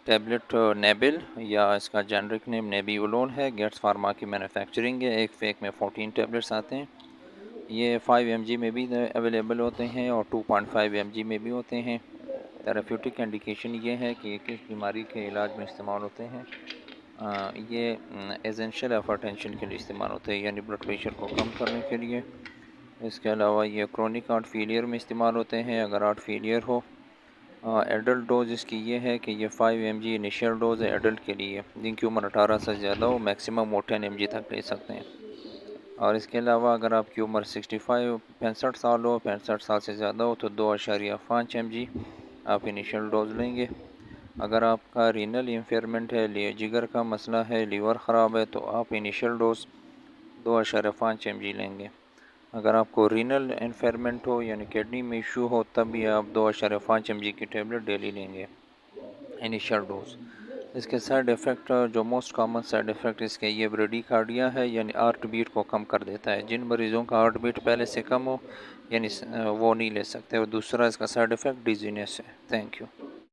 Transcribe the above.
Tablet नेबिल या इसका generic name नेबियोलोन है। गेट्स फार्मा की मैन्युफैक्चरिंग है। एक फेक में 14 टैबलेट्स आते हैं। ये 5 mg में भी अवेलेबल होते हैं और 2.5 mg में भी होते हैं। थेराप्यूटिक इंडिकेशन ये है कि किस बीमारी के इलाज में इस्तेमाल होते हैं। ये एसेंशियल हाइपरटेंशन के लिए इस्तेमाल होते हैं, यानी ब्लड प्रेशर को कम करने के लिए। इसके अलावा ये क्रोनिक हार्ट फेलियर में इस्तेमाल होते हैं, अगर हार्ट फेलियर हो। एडल्ट डोज इसकी ये है कि ये 5 mg इनिशियल डोज़ है एडल्ट के लिए, जिनकी उम्र 18 से ज़्यादा हो। मैक्सिमम वो 10 mg तक ले सकते हैं। और इसके अलावा अगर आपकी उम्र 65 साल हो, 65 साल से ज़्यादा हो, तो 2.5 mg आप इनिशियल डोज लेंगे। अगर आपका रीनल इम्फेयरमेंट है, जिगर का मसला है, लीवर ख़राब है, तो आप इनिशियल डोज 2.5 mg लेंगे। अगर आपको रीनल इन्फेयरमेंट हो यानी किडनी में इशू हो, तब भी आप 2.5 mg की टेबलेट डेली लेंगे इनिशियल डोज। इसके साइड इफ़ेक्ट, जो मोस्ट कॉमन साइड इफ़ेक्ट इसके ये ब्रेडिकार्डिया है, यानी हार्ट बीट को कम कर देता है। जिन मरीज़ों का हार्ट बीट पहले से कम हो यानी वो नहीं ले सकते। और दूसरा इसका साइड इफ़ेक्ट डिजीनेस है। Thank you.